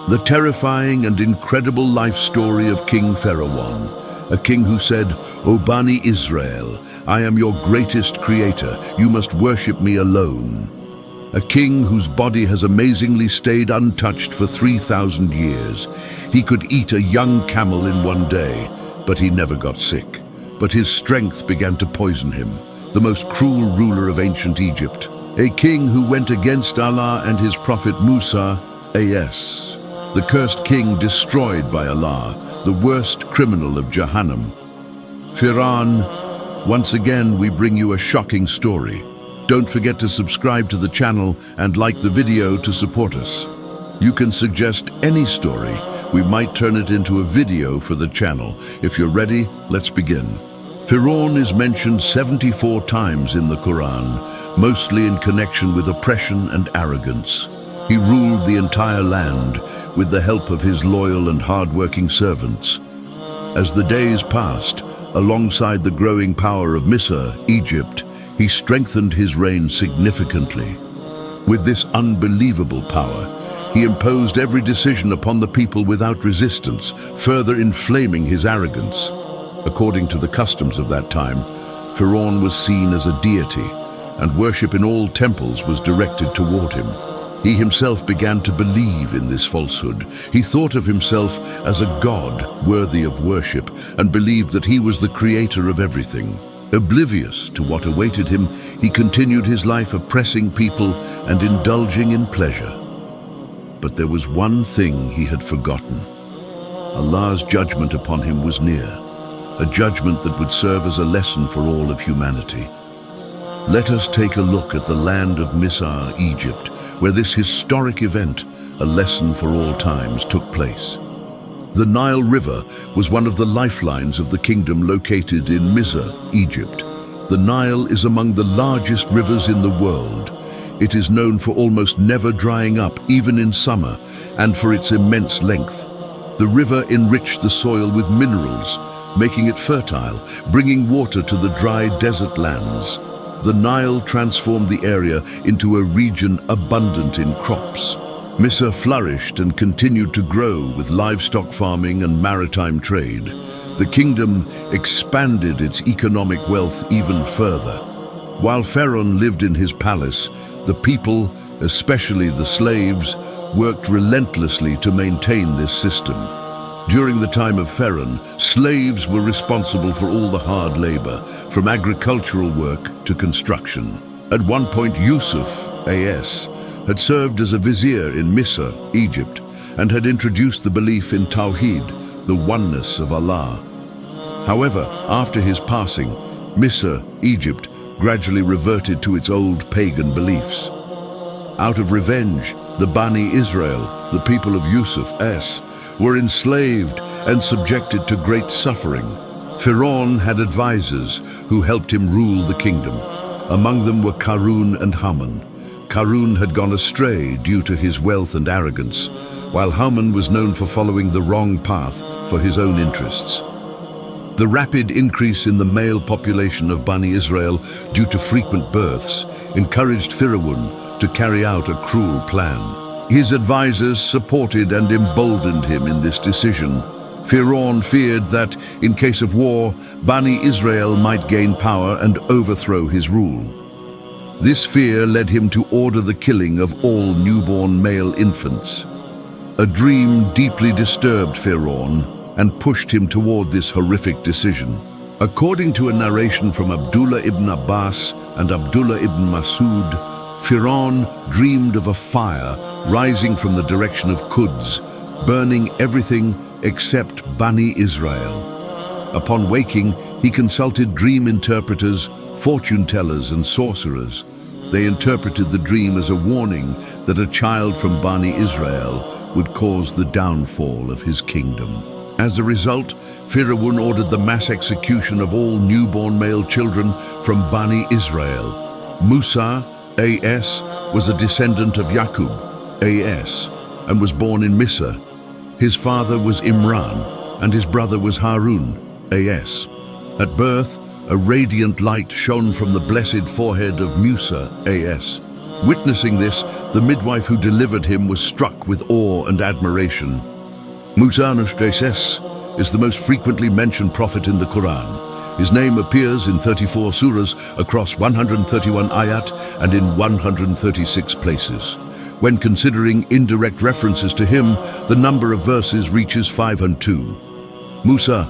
The terrifying and incredible life story of King Firaun, a king who said, "O Bani Israel, I am your greatest creator, you must worship me alone." A king whose body has amazingly stayed untouched for 3,000 years. He could eat a young camel in one day, but he never got sick. But his strength began to poison him, the most cruel ruler of ancient Egypt. A king who went against Allah and his Prophet Musa, as the cursed king destroyed by Allah, the worst criminal of Jahannam. Firaun, once again we bring you a shocking story. Don't forget to subscribe to the channel and like the video to support us. You can suggest any story. We might turn it into a video for the channel. If you're ready, let's begin. Firaun is mentioned 74 times in the Quran, mostly in connection with oppression and arrogance. He ruled the entire land with the help of his loyal and hard-working servants. As the days passed, alongside the growing power of Misr, Egypt, he strengthened his reign significantly. With this unbelievable power, he imposed every decision upon the people without resistance, further inflaming his arrogance. According to the customs of that time, Firaun was seen as a deity, and worship in all temples was directed toward him. He himself began to believe in this falsehood. He thought of himself as a god worthy of worship and believed that he was the creator of everything. Oblivious to what awaited him, he continued his life oppressing people and indulging in pleasure. But there was one thing he had forgotten. Allah's judgment upon him was near, a judgment that would serve as a lesson for all of humanity. Let us take a look at the land of Misr, Egypt, where this historic event, a lesson for all times, took place. The Nile River was one of the lifelines of the kingdom located in Misr, Egypt. The Nile is among the largest rivers in the world. It is known for almost never drying up, even in summer, and for its immense length. The river enriched the soil with minerals, making it fertile, bringing water to the dry desert lands. The Nile transformed the area into a region abundant in crops. Misr flourished and continued to grow with livestock farming and maritime trade. The kingdom expanded its economic wealth even further. While Firaun lived in his palace, the people, especially the slaves, worked relentlessly to maintain this system. During the time of Firaun, slaves were responsible for all the hard labor, from agricultural work to construction. At one point, Yusuf, as had served as a vizier in Misr, Egypt, and had introduced the belief in Tawheed, the oneness of Allah. However, after his passing, Misr, Egypt, gradually reverted to its old pagan beliefs. Out of revenge, the Bani Israel, the people of Yusuf, were enslaved and subjected to great suffering. Firaun had advisors who helped him rule the kingdom. Among them were Qarun and Haman. Qarun had gone astray due to his wealth and arrogance, while Haman was known for following the wrong path for his own interests. The rapid increase in the male population of Bani Israel due to frequent births encouraged Firaun to carry out a cruel plan. His advisors supported and emboldened him in this decision. Firaun feared that, in case of war, Bani Israel might gain power and overthrow his rule. This fear led him to order the killing of all newborn male infants. A dream deeply disturbed Firaun and pushed him toward this horrific decision. According to a narration from Abdullah ibn Abbas and Abdullah ibn Masud, Firaun dreamed of a fire rising from the direction of Quds, burning everything except Bani Israel. Upon waking, he consulted dream interpreters, fortune-tellers and sorcerers. They interpreted the dream as a warning that a child from Bani Israel would cause the downfall of his kingdom. As a result, Firaun ordered the mass execution of all newborn male children from Bani Israel. Musa, as, was a descendant of Yaqub, as, and was born in Misr. His father was Imran, and his brother was Harun, as. At birth, a radiant light shone from the blessed forehead of Musa, as. Witnessing this, the midwife who delivered him was struck with awe and admiration. Musa is the most frequently mentioned prophet in the Quran. His name appears in 34 surahs across 131 ayat and in 136 places. When considering indirect references to him, the number of verses reaches 502. Musa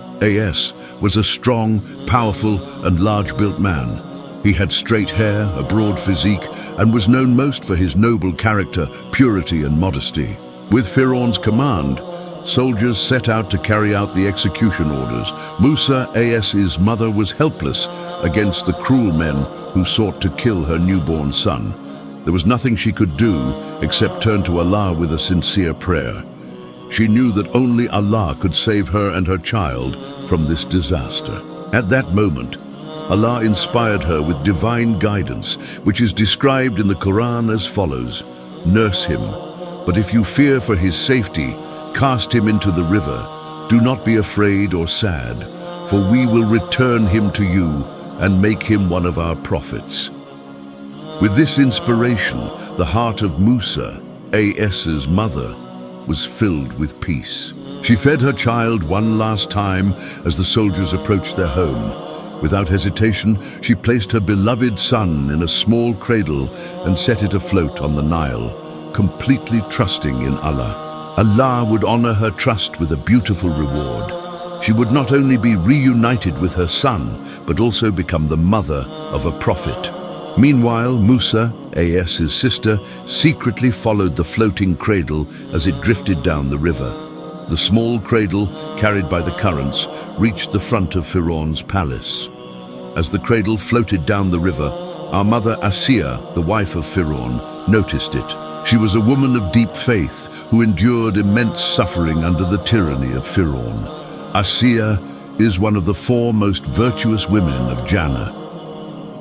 was a strong, powerful and large-built man. He had straight hair, a broad physique, and was known most for his noble character, purity and modesty. With Firaun's command, soldiers set out to carry out the execution orders. Musa's mother was helpless against the cruel men who sought to kill her newborn son. There was nothing she could do except turn to Allah with a sincere prayer. She knew that only Allah could save her and her child from this disaster. At that moment, Allah inspired her with divine guidance, which is described in the Quran as follows: "Nurse him, but if you fear for his safety, cast him into the river. Do not be afraid or sad, for we will return him to you and make him one of our prophets." With this inspiration, the heart of Musa's mother was filled with peace. She fed her child one last time as the soldiers approached their home. Without hesitation, she placed her beloved son in a small cradle and set it afloat on the Nile, completely trusting in Allah. Allah would honor her trust with a beautiful reward. She would not only be reunited with her son, but also become the mother of a prophet. Meanwhile, Musa's sister secretly followed the floating cradle as it drifted down the river. The small cradle, carried by the currents, reached the front of Firaun's palace. As the cradle floated down the river, our mother Asiya, the wife of Firaun, noticed it. She was a woman of deep faith who endured immense suffering under the tyranny of Firaun. Asiya is one of the 4 most virtuous women of Jannah.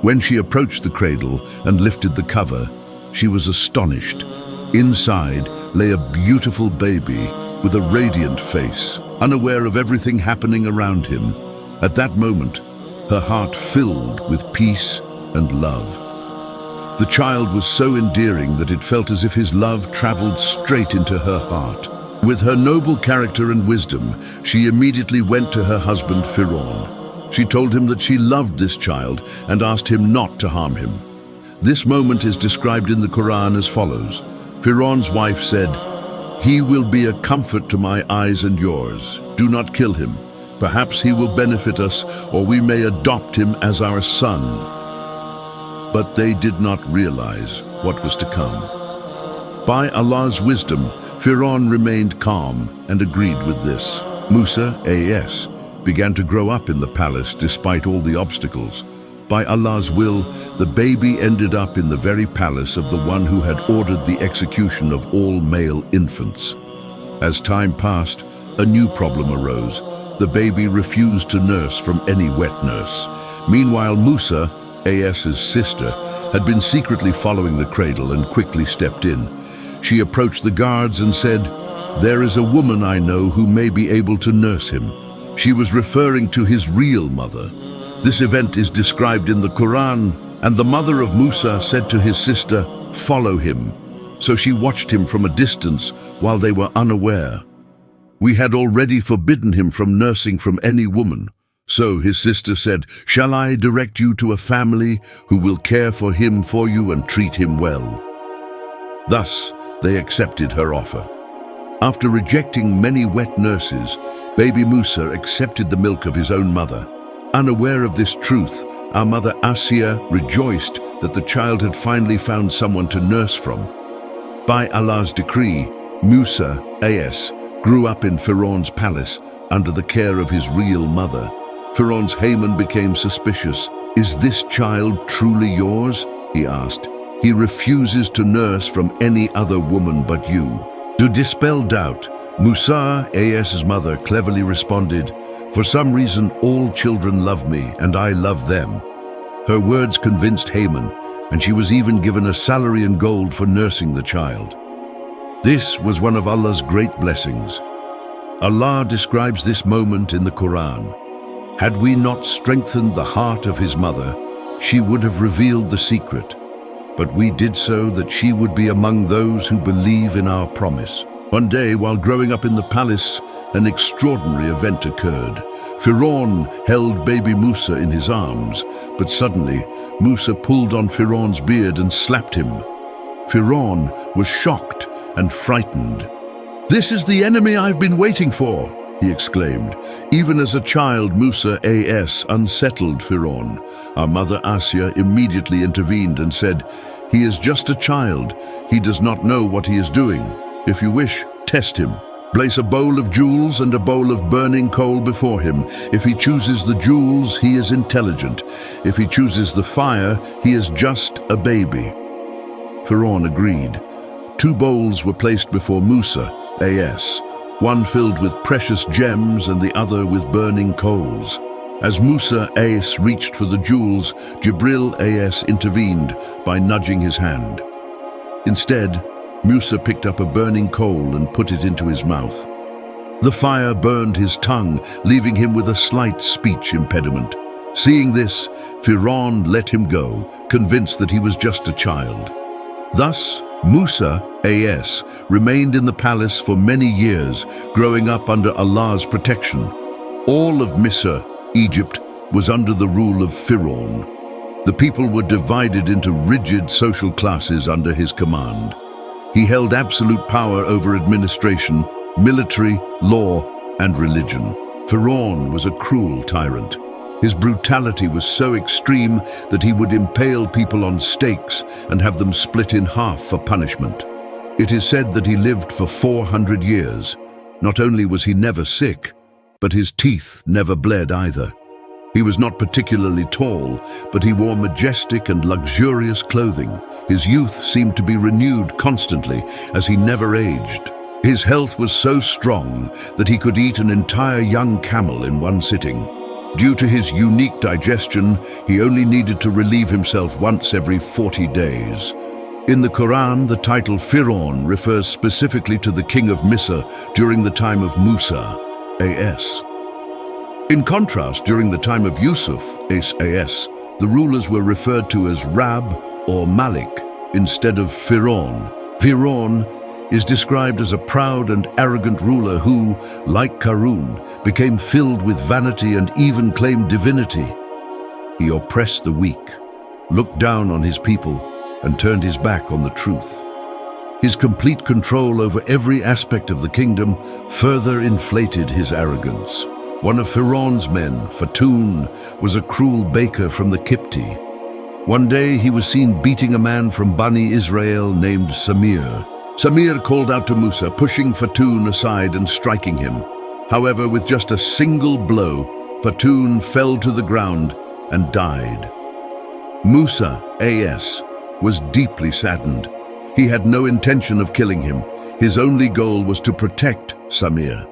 When she approached the cradle and lifted the cover, she was astonished. Inside lay a beautiful baby with a radiant face, unaware of everything happening around him. At that moment, her heart filled with peace and love. The child was so endearing that it felt as if his love traveled straight into her heart. With her noble character and wisdom, she immediately went to her husband Firaun. She told him that she loved this child and asked him not to harm him. This moment is described in the Quran as follows. Firaun's wife said, "He will be a comfort to my eyes and yours. Do not kill him. Perhaps he will benefit us, or we may adopt him as our son." But they did not realize what was to come. By Allah's wisdom, Firaun remained calm and agreed with this. Musa's began to grow up in the palace despite all the obstacles. By Allah's will, the baby ended up in the very palace of the one who had ordered the execution of all male infants. As time passed, a new problem arose. The baby refused to nurse from any wet nurse. Meanwhile, Musa's sister had been secretly following the cradle and quickly stepped in. She approached the guards and said, "There is a woman I know who may be able to nurse him." She was referring to his real mother. This event is described in the Quran, and the mother of Musa said to his sister, "Follow him." So she watched him from a distance while they were unaware. "We had already forbidden him from nursing from any woman." So his sister said, "Shall I direct you to a family who will care for him for you and treat him well?" Thus, they accepted her offer. After rejecting many wet nurses, baby Musa accepted the milk of his own mother. Unaware of this truth, our mother Asiya rejoiced that the child had finally found someone to nurse from. By Allah's decree, Musa's grew up in Firaun's palace under the care of his real mother. Firaun's Haman became suspicious. "Is this child truly yours?" he asked. "He refuses to nurse from any other woman but you." To dispel doubt, Musa's mother cleverly responded, "For some reason all children love me and I love them." Her words convinced Haman, and she was even given a salary in gold for nursing the child. This was one of Allah's great blessings. Allah describes this moment in the Quran. Had we not strengthened the heart of his mother, she would have revealed the secret. but we did so that she would be among those who believe in our promise. One day, while growing up in the palace, an extraordinary event occurred. Firaun held baby Musa in his arms, but suddenly Musa pulled on Firaun's beard and slapped him. Firaun was shocked and frightened. "This is the enemy I've been waiting for," he exclaimed. Even as a child, Musa A.S. unsettled Firaun. Our mother Asya immediately intervened and said, "He is just a child. He does not know what he is doing. If you wish, test him. Place a bowl of jewels and a bowl of burning coal before him. If he chooses the jewels, he is intelligent. If he chooses the fire, he is just a baby." Firaun agreed. 2 bowls were placed before Musa A.S., one filled with precious gems and the other with burning coals. As Musa A.S. reached for the jewels, Jibril A.S. intervened by nudging his hand. Instead, Musa picked up a burning coal and put it into his mouth. The fire burned his tongue, leaving him with a slight speech impediment. Seeing this, Firaun let him go, convinced that he was just a child. Thus, Musa A.S. remained in the palace for many years, growing up under Allah's protection. All of Misr, Egypt, was under the rule of Firaun. The people were divided into rigid social classes under his command. He held absolute power over administration, military, law, and religion. Firaun was a cruel tyrant. His brutality was so extreme that he would impale people on stakes and have them split in half for punishment. It is said that he lived for 400 years. Not only was he never sick, but his teeth never bled either. He was not particularly tall, but he wore majestic and luxurious clothing. His youth seemed to be renewed constantly, as he never aged. His health was so strong that he could eat an entire young camel in one sitting. Due to his unique digestion, he only needed to relieve himself once every 40 days. In the Quran, the title Firaun refers specifically to the king of Misr during the time of Musa A.S. In contrast, during the time of Yusuf A.S., the rulers were referred to as Rab or Malik instead of Firaun. Firaun is described as a proud and arrogant ruler who, like Qarun, became filled with vanity and even claimed divinity. He oppressed the weak, looked down on his people, and turned his back on the truth. His complete control over every aspect of the kingdom further inflated his arrogance. One of Firaun's men, Firaun, was a cruel baker from the Kipti. One day he was seen beating a man from Bani Israel named Samir. Samir called out to Musa, pushing Firaun aside and striking him. However, with just a single blow, Firaun fell to the ground and died. Musa A.S. was deeply saddened. He had no intention of killing him. His only goal was to protect Samir.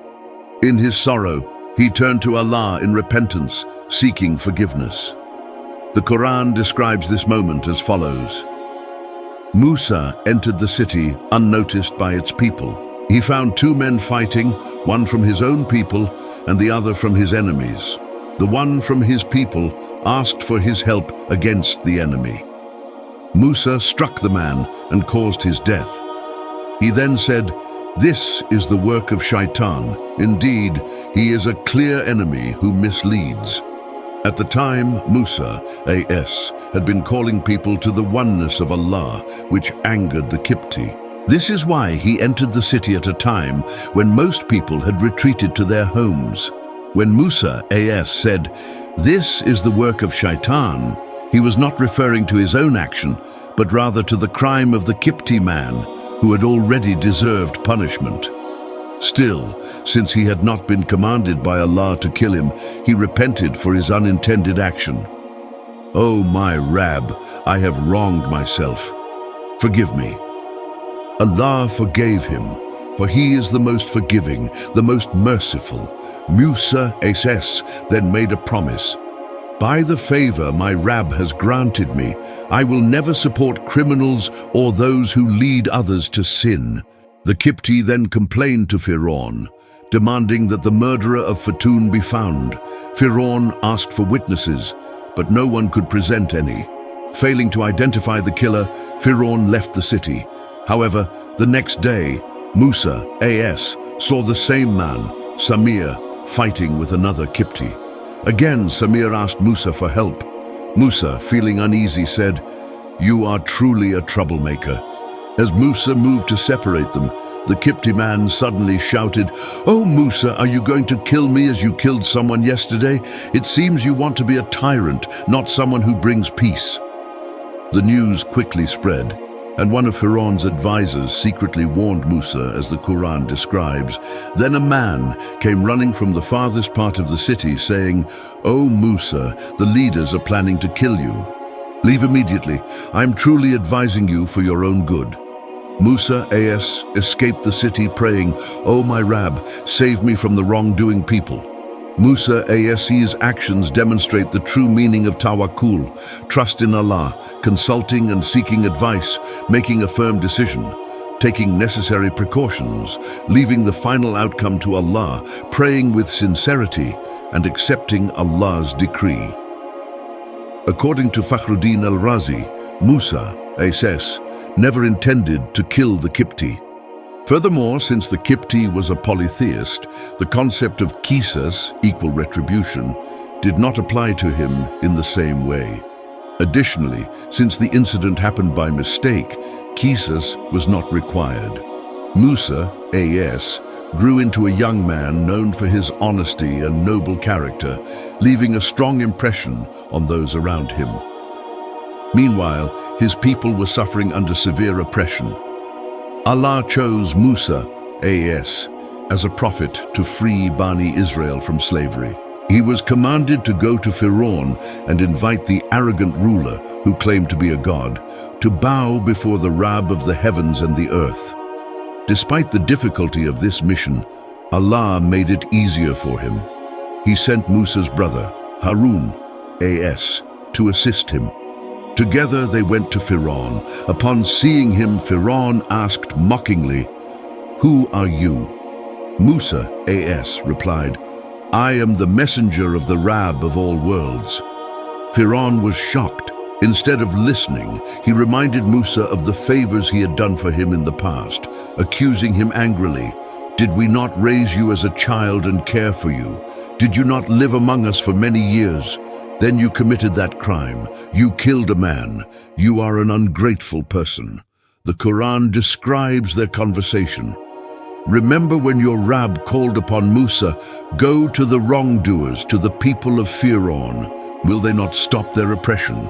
In his sorrow, he turned to Allah in repentance, seeking forgiveness. The Quran describes this moment as follows. Musa entered the city unnoticed by its people. He found 2 men fighting, one from his own people and the other from his enemies. The one from his people asked for his help against the enemy. Musa struck the man and caused his death. He then said, "This is the work of Shaitan. Indeed, he is a clear enemy who misleads." At the time, Musa A.S. had been calling people to the oneness of Allah, which angered the Kipti. This is why he entered the city at a time when most people had retreated to their homes. When Musa A.S. said, "This is the work of Shaitan," he was not referring to his own action, but rather to the crime of the Kipti man, who had already deserved punishment. Still, since he had not been commanded by Allah to kill him, he repented for his unintended action. "Oh my Rab, I have wronged myself. Forgive me." Allah forgave him, for he is the most forgiving, the most merciful. Musa A.S. then made a promise. "By the favor my Rab has granted me, I will never support criminals or those who lead others to sin." The Kipti then complained to Firaun, demanding that the murderer of Firaun be found. Firaun asked for witnesses, but no one could present any. Failing to identify the killer, Firaun left the city. However, the next day, Musa, AS, saw the same man, Samir, fighting with another Kipti. Again, Samir asked Musa for help. Musa, feeling uneasy, said, "You are truly a troublemaker." As Musa moved to separate them, the Kipti man suddenly shouted, "Oh Musa, are you going to kill me as you killed someone yesterday? It seems you want to be a tyrant, not someone who brings peace." The news quickly spread, and one of Firaun's advisors secretly warned Musa, as the Quran describes. Then a man came running from the farthest part of the city saying, "Oh Musa, the leaders are planning to kill you. Leave immediately. I am truly advising you for your own good." Musa, AS, escaped the city praying, "Oh my Rab, save me from the wrongdoing people." Musa, AS's actions demonstrate the true meaning of tawakkul, trust in Allah, consulting and seeking advice, making a firm decision, taking necessary precautions, leaving the final outcome to Allah, praying with sincerity, and accepting Allah's decree. According to Fakhruddin al-Razi, Musa, AS, never intended to kill the Kipti. Furthermore, since the Kipti was a polytheist, the concept of qisas, equal retribution, did not apply to him in the same way. Additionally, since the incident happened by mistake, qisas was not required. Musa, AS, grew into a young man known for his honesty and noble character, leaving a strong impression on those around him. Meanwhile, his people were suffering under severe oppression. Allah chose Musa, AS, as a prophet to free Bani Israel from slavery. He was commanded to go to Firaun and invite the arrogant ruler, who claimed to be a god, to bow before the Rab of the heavens and the earth. Despite the difficulty of this mission, Allah made it easier for him. He sent Musa's brother, Harun, AS, to assist him. Together they went to Firaun. Upon seeing him, Firaun asked mockingly, "Who are you?" Musa, AS, replied, "I am the messenger of the Rab of all worlds." Firaun was shocked. Instead of listening, he reminded Musa of the favors he had done for him in the past, accusing him angrily, "Did we not raise you as a child and care for you? Did you not live among us for many years? Then you committed that crime. You killed a man. You are an ungrateful person." The Quran describes their conversation. "Remember when your Rab called upon Musa, 'Go to the wrongdoers, to the people of Firaun. Will they not stop their oppression?'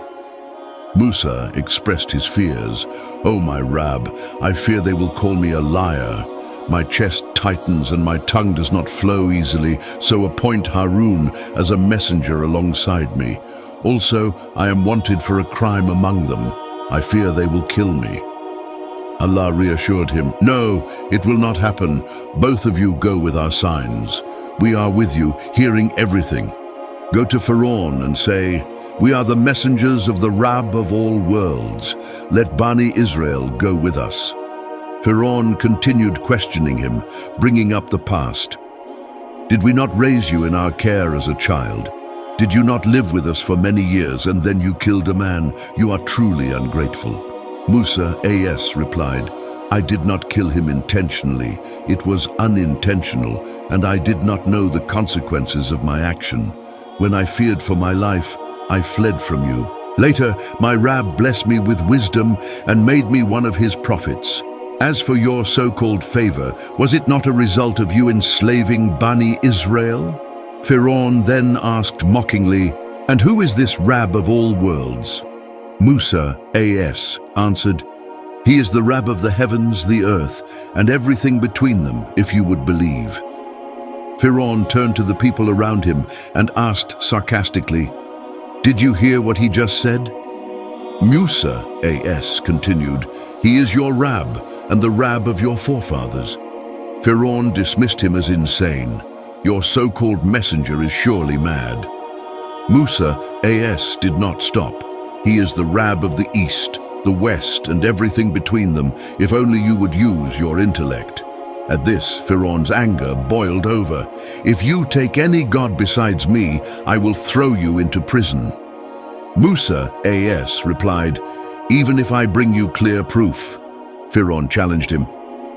Musa expressed his fears. "Oh my Rab, I fear they will call me a liar. My chest tightens and my tongue does not flow easily, so appoint Harun as a messenger alongside me. Also, I am wanted for a crime among them. I fear they will kill me." Allah reassured him, "No, it will not happen. Both of you go with our signs. We are with you, hearing everything. Go to Firaun and say, 'We are the messengers of the Rab of all worlds. Let Bani Israel go with us.'" Firaun continued questioning him, bringing up the past. "Did we not raise you in our care as a child? Did you not live with us for many years and then you killed a man? You are truly ungrateful." Musa, AS, replied, "I did not kill him intentionally. It was unintentional, and I did not know the consequences of my action. When I feared for my life, I fled from you. Later, my Rab blessed me with wisdom and made me one of his prophets. As for your so-called favor, was it not a result of you enslaving Bani Israel?" Firaun then asked mockingly, "And who is this Rab of all worlds?" Musa, AS, answered, "He is the Rab of the heavens, the earth, and everything between them, if you would believe." Firaun turned to the people around him and asked sarcastically, "Did you hear what he just said?" Musa, AS, continued, "He is your Rab and the Rab of your forefathers." Firaun dismissed him as insane. "Your so-called messenger is surely mad." Musa, AS, did not stop. "He is the Rab of the East, the West, and everything between them, if only you would use your intellect." At this, Firaun's anger boiled over. "If you take any god besides me, I will throw you into prison." Musa AS replied, "Even if I bring you clear proof." Firaun challenged him,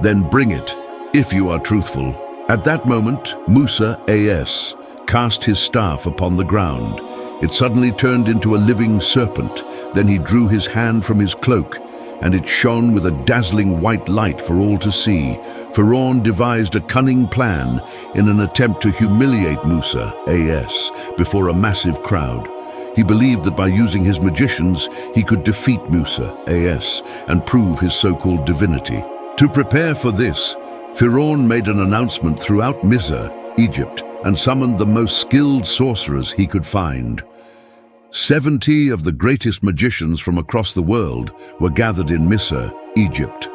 "Then bring it, if you are truthful." At that moment, Musa AS cast his staff upon the ground. It suddenly turned into a living serpent. Then he drew his hand from his cloak, and it shone with a dazzling white light for all to see. Firaun devised a cunning plan in an attempt to humiliate Musa AS before a massive crowd. He believed that by using his magicians, he could defeat Musa AS and prove his so-called divinity. To prepare for this, Firaun made an announcement throughout Misr, Egypt, and summoned the most skilled sorcerers he could find. 70 of the greatest magicians from across the world were gathered in Misr, Egypt.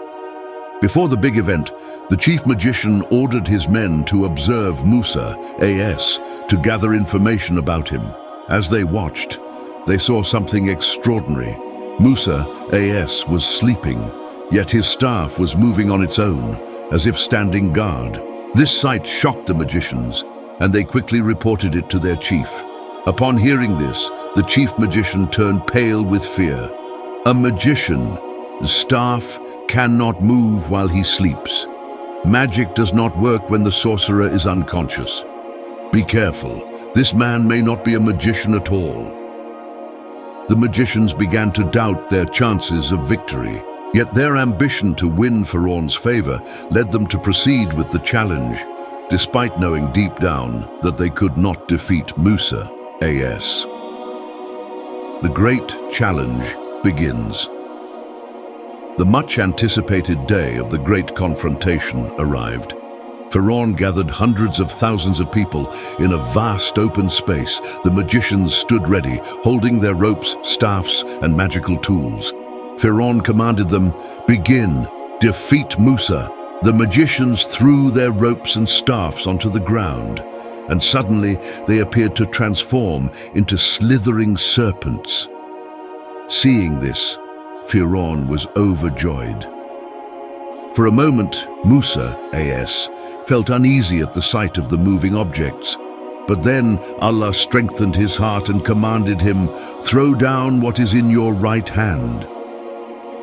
Before the big event, the chief magician ordered his men to observe Musa AS to gather information about him. As they watched, they saw something extraordinary. Musa AS was sleeping, yet his staff was moving on its own, as if standing guard. This sight shocked the magicians, and they quickly reported it to their chief. Upon hearing this, the chief magician turned pale with fear. A magician's staff cannot move while he sleeps. Magic does not work when the sorcerer is unconscious. Be careful, this man may not be a magician at all. The magicians began to doubt their chances of victory, yet their ambition to win Firaun's favor led them to proceed with the challenge, despite knowing deep down that they could not defeat Musa AS. The great challenge begins. The much-anticipated day of the great confrontation arrived. Firaun gathered hundreds of thousands of people in a vast open space. The magicians stood ready, holding their ropes, staffs, and magical tools. Firaun commanded them, "Begin, defeat Musa." The magicians threw their ropes and staffs onto the ground, and suddenly they appeared to transform into slithering serpents. Seeing this, Firaun was overjoyed. For a moment, Musa AS felt uneasy at the sight of the moving objects, but then Allah strengthened his heart and commanded him, "Throw down what is in your right hand."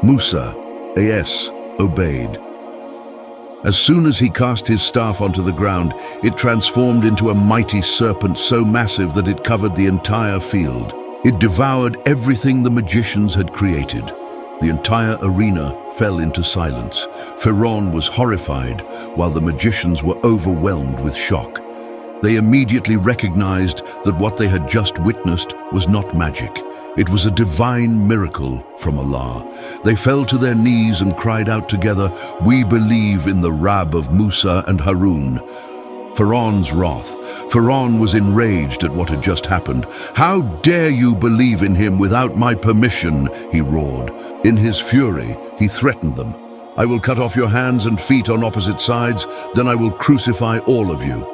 Musa AS obeyed. As soon as he cast his staff onto the ground, it transformed into a mighty serpent so massive that it covered the entire field. It devoured everything the magicians had created. The entire arena fell into silence. Firaun was horrified, while the magicians were overwhelmed with shock. They immediately recognized that what they had just witnessed was not magic. It was a divine miracle from Allah. They fell to their knees and cried out together, "We believe in the Rab of Musa and Harun." Firaun's wrath. Firaun was enraged at what had just happened. "How dare you believe in him without my permission?" he roared. In his fury, he threatened them. "I will cut off your hands and feet on opposite sides, then I will crucify all of you."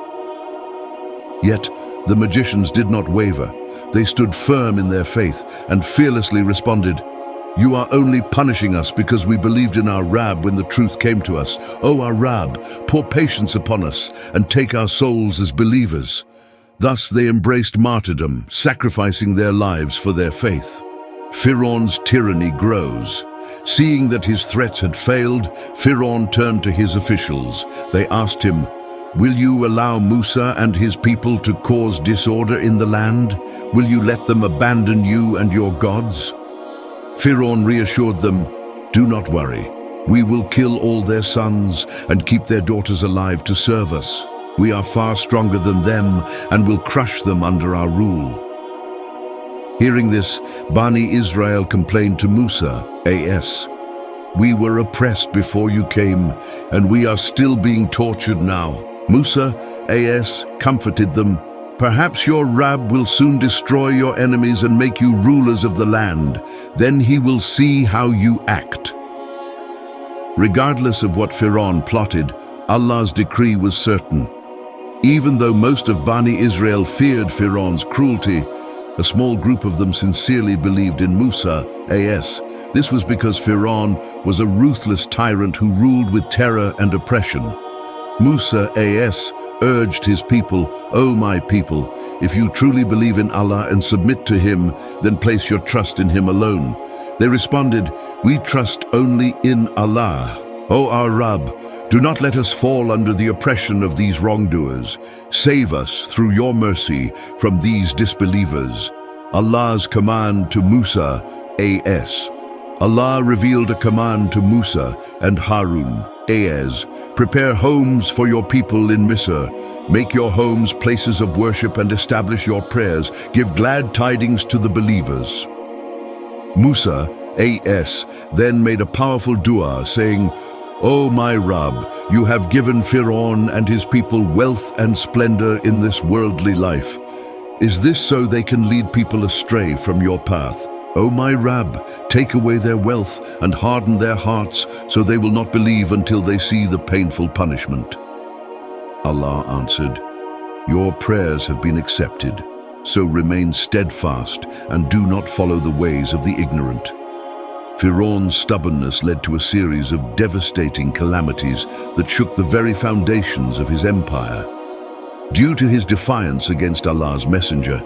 Yet the magicians did not waver. They stood firm in their faith and fearlessly responded, "You are only punishing us because we believed in our Rab when the truth came to us. O our Rab, pour patience upon us and take our souls as believers." Thus they embraced martyrdom, sacrificing their lives for their faith. Firaun's tyranny grows. Seeing that his threats had failed, Firaun turned to his officials. They asked him, "Will you allow Musa and his people to cause disorder in the land? Will you let them abandon you and your gods?" Firaun reassured them, "Do not worry. We will kill all their sons and keep their daughters alive to serve us. We are far stronger than them and will crush them under our rule." Hearing this, Bani Israel complained to Musa AS, "We were oppressed before you came, and we are still being tortured now." Musa AS comforted them, "Perhaps your Rab will soon destroy your enemies and make you rulers of the land. Then he will see how you act." Regardless of what Firaun plotted, Allah's decree was certain. Even though most of Bani Israel feared Firaun's cruelty, a small group of them sincerely believed in Musa AS. This was because Firaun was a ruthless tyrant who ruled with terror and oppression. Musa AS urged his people, "O my people, if you truly believe in Allah and submit to Him, then place your trust in Him alone." They responded, "We trust only in Allah. O our Rabb, do not let us fall under the oppression of these wrongdoers. Save us through your mercy from these disbelievers." Allah's command to Musa, AS. Allah revealed a command to Musa and Harun, AS. "Prepare homes for your people in Misr. Make your homes places of worship and establish your prayers. Give glad tidings to the believers." Musa, AS, then made a powerful dua, saying, "O my Rabb, you have given Firaun and his people wealth and splendor in this worldly life. Is this so they can lead people astray from your path? O my Rabb, take away their wealth and harden their hearts so they will not believe until they see the painful punishment." Allah answered, "Your prayers have been accepted, so remain steadfast and do not follow the ways of the ignorant." Firaun's stubbornness led to a series of devastating calamities that shook the very foundations of his empire. Due to his defiance against Allah's messenger,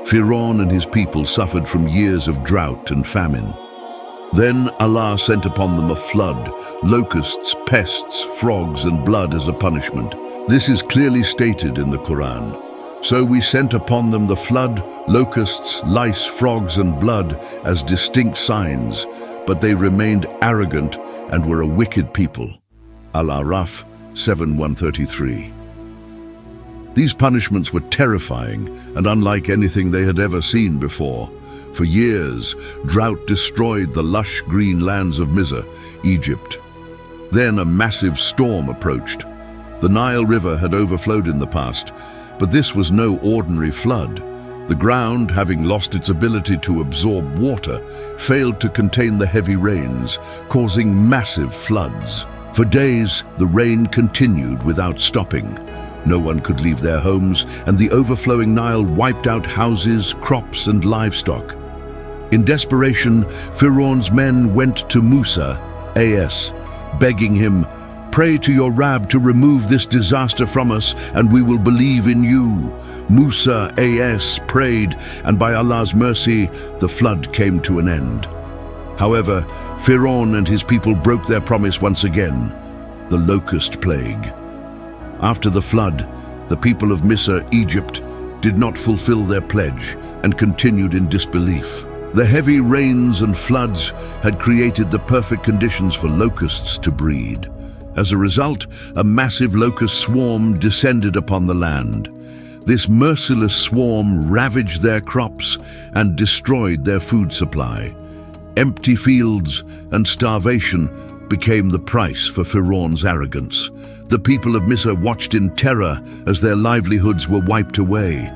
Firaun and his people suffered from years of drought and famine. Then Allah sent upon them a flood, locusts, pests, frogs, and blood as a punishment. This is clearly stated in the Quran. "So we sent upon them the flood, locusts, lice, frogs, and blood as distinct signs, but they remained arrogant and were a wicked people." Al-Araf 7:133. These punishments were terrifying and unlike anything they had ever seen before. For years, drought destroyed the lush green lands of Misr, Egypt. Then a massive storm approached. The Nile River had overflowed in the past, but this was no ordinary flood. The ground, having lost its ability to absorb water, failed to contain the heavy rains, causing massive floods. For days, the rain continued without stopping. No one could leave their homes, and the overflowing Nile wiped out houses, crops, and livestock. In desperation, Firaun's men went to Musa, AS, begging him, "Pray to your Rabb to remove this disaster from us, and we will believe in you." Musa, AS, prayed, and by Allah's mercy, the flood came to an end. However, Firaun and his people broke their promise once again, the locust plague. After the flood, the people of Misr, Egypt, did not fulfill their pledge and continued in disbelief. The heavy rains and floods had created the perfect conditions for locusts to breed. As a result, a massive locust swarm descended upon the land. This merciless swarm ravaged their crops and destroyed their food supply. Empty fields and starvation became the price for Firaun's arrogance. The people of Misr watched in terror as their livelihoods were wiped away.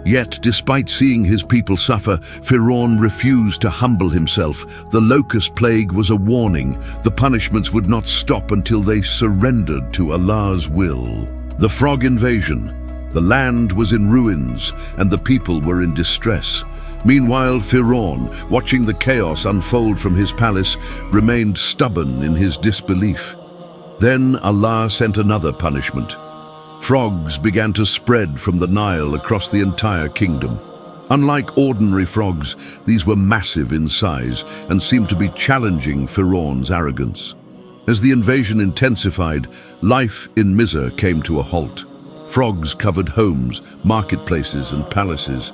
Yet, despite seeing his people suffer, Firaun refused to humble himself. The locust plague was a warning. The punishments would not stop until they surrendered to Allah's will. The frog invasion. The land was in ruins, and the people were in distress. Meanwhile, Firaun, watching the chaos unfold from his palace, remained stubborn in his disbelief. Then Allah sent another punishment. Frogs began to spread from the Nile across the entire kingdom. Unlike ordinary frogs, these were massive in size and seemed to be challenging Firaun's arrogance. As the invasion intensified, life in Misr came to a halt. Frogs covered homes, marketplaces, and palaces.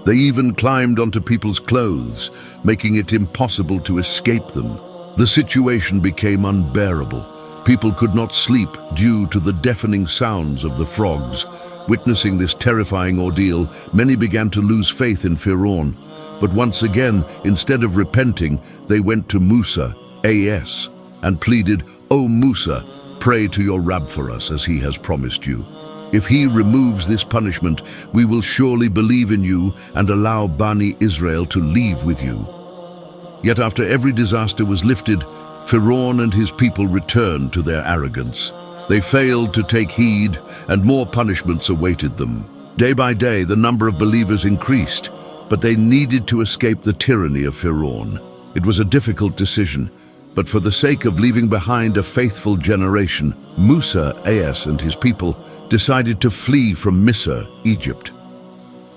They even climbed onto people's clothes, making it impossible to escape them. The situation became unbearable. People could not sleep due to the deafening sounds of the frogs. Witnessing this terrifying ordeal, many began to lose faith in Firaun. But once again, instead of repenting, they went to Musa, AS, and pleaded, "O Musa, pray to your Rabb for us as he has promised you. If he removes this punishment, we will surely believe in you and allow Bani Israel to leave with you." Yet after every disaster was lifted, Firaun and his people returned to their arrogance. They failed to take heed, and more punishments awaited them. Day by day, the number of believers increased, but they needed to escape the tyranny of Firaun. It was a difficult decision, but for the sake of leaving behind a faithful generation, Musa, AS, and his people decided to flee from Misr, Egypt.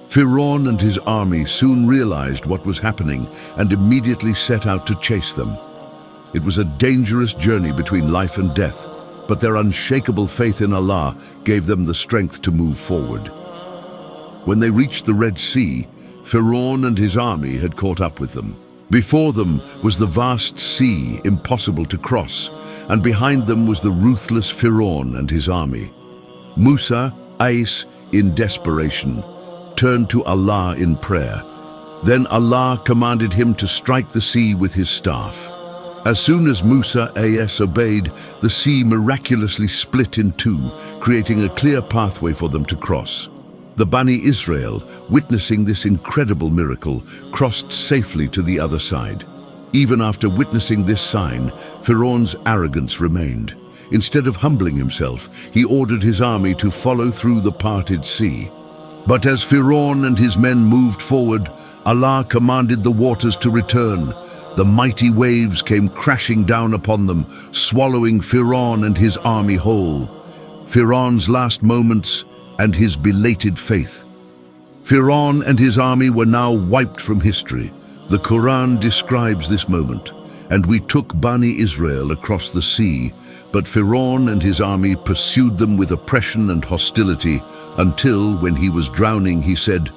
Firaun and his army soon realized what was happening and immediately set out to chase them. It was a dangerous journey between life and death, but their unshakable faith in Allah gave them the strength to move forward. When they reached the Red Sea, Firaun and his army had caught up with them. Before them was the vast sea, impossible to cross, and behind them was the ruthless Firaun and his army. Musa, in desperation, turned to Allah in prayer. Then Allah commanded him to strike the sea with his staff. As soon as Musa obeyed, the sea miraculously split in two, creating a clear pathway for them to cross. The Bani Israel, witnessing this incredible miracle, crossed safely to the other side. Even after witnessing this sign, Firaun's arrogance remained. Instead of humbling himself, he ordered his army to follow through the parted sea. But as Firaun and his men moved forward, Allah commanded the waters to return. The mighty waves came crashing down upon them, swallowing Firaun and his army whole. Firaun's last moments and his belated faith. Firaun and his army were now wiped from history. The Quran describes this moment. And we took Bani Israel across the sea, but Firaun and his army pursued them with oppression and hostility, until, when he was drowning, he said,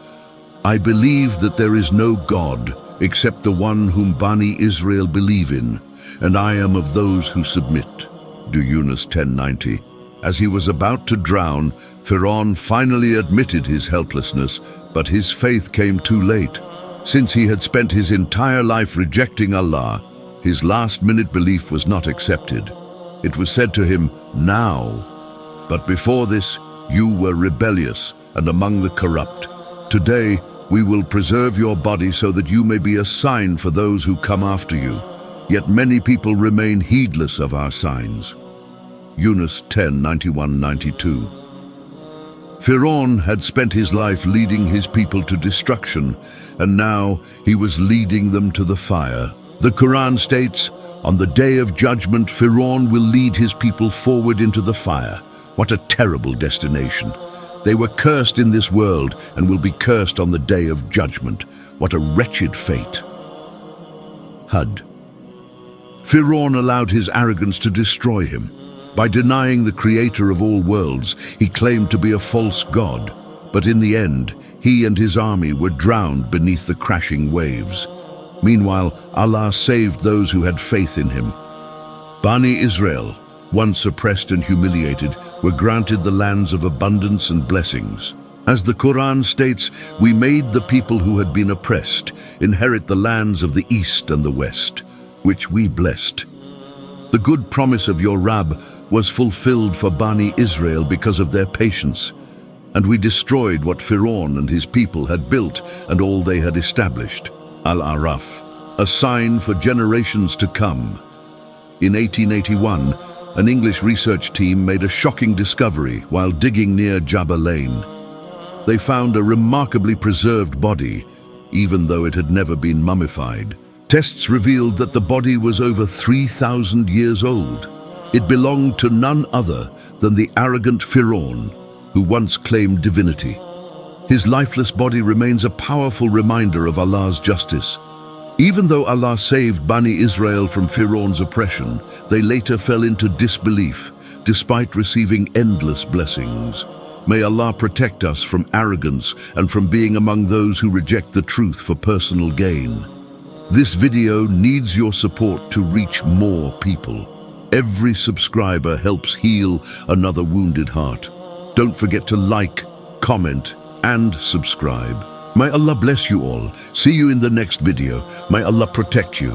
"I believe that there is no God except the one whom Bani Israel believe in, and I am of those who submit." Yunus 10:90. As he was about to drown, Firaun finally admitted his helplessness, but his faith came too late. Since he had spent his entire life rejecting Allah, his last-minute belief was not accepted. It was said to him, "Now, but before this, you were rebellious and among the corrupt. Today, we will preserve your body so that you may be a sign for those who come after you. Yet many people remain heedless of our signs." Yunus 10:91-92. Firaun had spent his life leading his people to destruction, and now he was leading them to the fire. The Quran states, "On the day of judgment, Firaun will lead his people forward into the fire." What a terrible destination. They were cursed in this world and will be cursed on the day of judgment. What a wretched fate. Hud. Firaun allowed his arrogance to destroy him. By denying the creator of all worlds, he claimed to be a false god. But in the end, he and his army were drowned beneath the crashing waves. Meanwhile, Allah saved those who had faith in him. Bani Israel, once oppressed and humiliated, were granted the lands of abundance and blessings. As the Quran states, "We made the people who had been oppressed inherit the lands of the east and the west, which we blessed." The good promise of your Rabb was fulfilled for Bani Israel because of their patience, and we destroyed what Firaun and his people had built and all they had established. Al-Araf, a sign for generations to come. In 1881, an English research team made a shocking discovery while digging near Jabalain. They found a remarkably preserved body, even though it had never been mummified. Tests revealed that the body was over 3,000 years old. It belonged to none other than the arrogant Firaun, who once claimed divinity. His lifeless body remains a powerful reminder of Allah's justice. Even though Allah saved Bani Israel from Firaun's oppression, they later fell into disbelief, despite receiving endless blessings. May Allah protect us from arrogance and from being among those who reject the truth for personal gain. This video needs your support to reach more people. Every subscriber helps heal another wounded heart. Don't forget to like, comment, and subscribe. May Allah bless you all. See you in the next video. May Allah protect you.